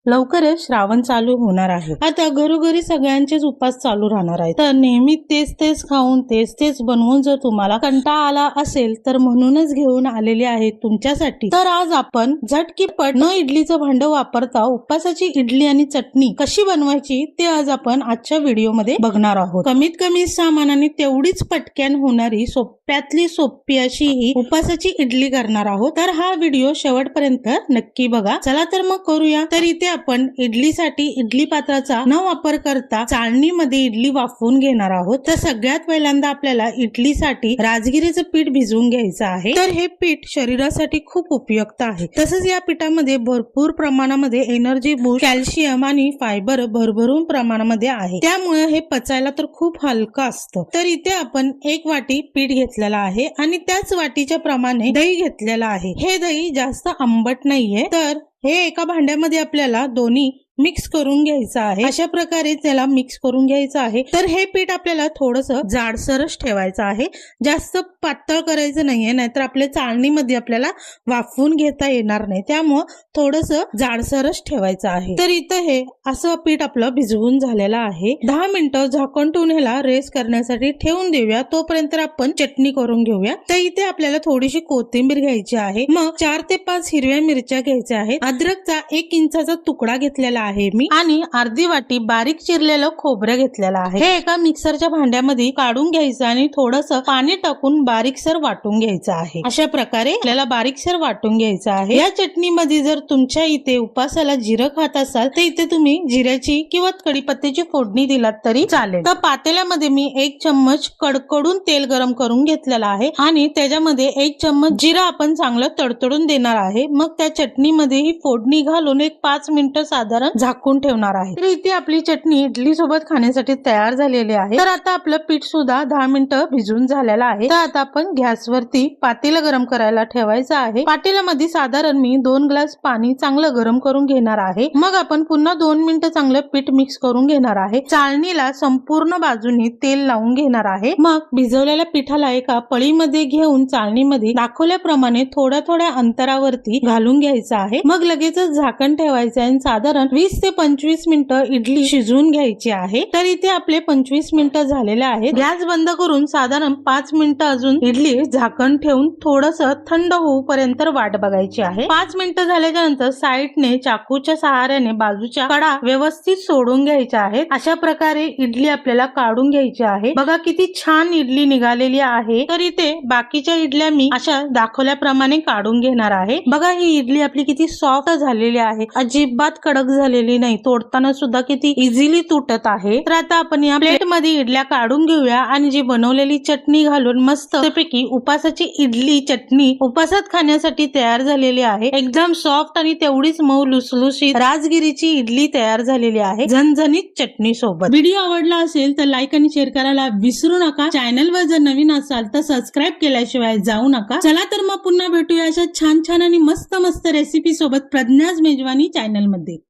लवकरच श्रावण चालू होणार आहे। आता घरोघरी सगळ्यांचेच उपास चालू राहणार आहेत। तर नेहमी तेच तेच खाऊन तेच तेच बनवून जर तुम्हाला कंटाळा आला असेल तर म्हणूनच घेऊन आलेले आहे तुमच्यासाठी। तर आज आपण झटकीपट न इडलीचं भांड वापरता उपासाची इडली आणि चटणी कशी बनवायची ते आज आपण आजच्या व्हिडिओमध्ये बघणार आहोत। कमीत कमी सामानाने तेवढीच पटकन होणारी सोप्यातली सोपी अशी ही उपासाची इडली करणार आहोत। तर हा व्हिडिओ शेवटपर्यंत नक्की बघा। चला तर मग करूया। तर इथे आपण इडलीसाठी इडली पात्राचा न वापर करता चाळणीमध्ये इडली वाफवून घेणार आहोत। तर सगळ्यात पहिल्यांदा आपल्याला इडलीसाठी राजगिरीचं पीठ भिजवून घ्यायचं आहे। तर हे पीठ शरीरासाठी खूप उपयुक्त आहे। तसंच या पिठामध्ये भरपूर प्रमाणामध्ये एनर्जी बूस्ट, कॅल्शियम आणि फायबर भरभरून प्रमाणामध्ये आहे। त्यामुळे हे पचायला तर खूप हलकं असतं। तर इथे आपण 1 वाटी पीठ घेतलेलं आहे आणि त्याच वाटीच्या प्रमाणे दही घेतलेलं आहे। हे दही जास्त आंबट नाहीये। तर हे एका भांड्यामध्ये आपल्याला दोन्ही मिक्स करून घ्यायचं आहे। अशा प्रकारे त्याला मिक्स करून घ्यायचं आहे। तर हे पीठ आपल्याला थोडंसं जाडसरच ठेवायचं आहे, जास्त पातळ करायचं नाहीये, नाहीतर आपल्या चाळणीमध्ये आपल्याला वाफवून घेता येणार नाही। त्यामुळे थोडंसं जाडसरच ठेवायचं आहे। तर इथं हे असं पीठ आपलं भिजवून झालेलं आहे। 10 मिनिटं झाकण ठेवून ह्याला रेस्ट करण्यासाठी ठेवून देऊया। तोपर्यंत आपण चटणी करून घेऊया। तर इथे आपल्याला थोडीशी कोथिंबीर घ्यायची आहे। मग 4 ते 5 हिरव्या मिरच्या घ्यायच्या आहेत। अद्रकचा 1 इंचाचा तुकडा घेतलेला आहे मी आणि अर्धी वाटी बारीक चिरलेलं खोबरं घेतलेलं आहे। हे एका मिक्सरच्या भांड्यामध्ये काढून घ्यायचं आणि थोडंसं पाणी टाकून बारीकसर वाटून घ्यायचं आहे। अशा प्रकारे आपल्याला बारीकसर वाटून घ्यायचं आहे। या चटणीमध्ये जर तुमच्या इथे उपासाला जिरं खात असाल तर इथे तुम्ही जिऱ्याची किंवा कढीपत्त्याची फोडणी दिलात तरी चालेल। तर पातेल्यामध्ये मी 1 चम्मच कडकडून तेल गरम करून घेतलेलं आहे आणि त्याच्यामध्ये 1 चम्मच जिरं आपण चांगलं तडतडून देणार आहे। मग त्या चटणीमध्ये ही फोडणी घालून एक 5 मिनिटं साधारण झाकून ठेवणार आहे। तर इथे आपली चटणी इडली सोबत खाण्यासाठी तयार झालेली आहे। तर आता आपलं पीठ सुद्धा 10 मिनिटं भिजून झालेलं आहे। तर आता आपण गॅसवरती पातेलं गरम करायला ठेवायचं आहे। पातेल्यामध्ये साधारण मी 2 ग्लास पाणी चांगलं गरम करून घेणार आहे। मग आपण पुन्हा 2 मिनिटं चांगलं पीठ मिक्स करून घेणार आहे। चाळणीला संपूर्ण बाजूनी तेल लावून घेणार आहे। मग भिजवलेल्या पिठाला एका पळीमध्ये घेऊन चाळणीमध्ये दाखवल्याप्रमाणे थोड्या थोड्या अंतरावरती घालून घ्यायचं आहे। मग लगेचच झाकण ठेवायचं आणि साधारण 20 ते 25 मिनिटं इडली शिजवून घ्यायची आहे। तर इथे आपले 25 मिनिटं झालेले आहेत। गॅस बंद करून साधारण 5 मिनिटं अजून इडली झाकण ठेवून थोडंसं थंड होऊपर्यंत वाट बघायची आहे। 5 मिनिटं झाल्याच्या नंतर साईडने चाकूच्या सहाऱ्याने बाजूच्या कडा व्यवस्थित सोडून घ्यायच्या आहेत। अशा प्रकारे इडली आपल्याला काढून घ्यायची आहे। बघा किती छान इडली निघालेली आहे। तर इथे बाकीच्या इडल्या मी अशा दाखवल्याप्रमाणे काढून घेणार आहे। बघा ही इडली आपली किती सॉफ्ट झालेली आहे, अजिबात कडक झालेली नाही, तोडताना सुद्धा किती इझिली तुटत आहे। तर आता आपण या प्लेट मध्ये इडल्या काढून घेऊया आणि जी बनवलेली चटणी घालून मस्त पैकी उपासाची इडली चटणी उपासात खाण्यासाठी तयार झालेली आहे। एकदम सॉफ्ट आणि तेवढीच मऊ लुसलुशीत राजगिरीची इडली तयार झालेली आहे झणझणीत चटणी सोबत। व्हिडिओ आवडला असेल तर लाईक आणि शेअर करायला विसरू नका। चॅनलवर जर नवीन असाल तर सबस्क्राईब केल्याशिवाय जाऊ नका। चला तर मग पुन्हा भेटूया अशा छान छान आणि मस्त मस्त रेसिपी सोबत प्रज्ञाज मेजवानी चॅनल मध्ये।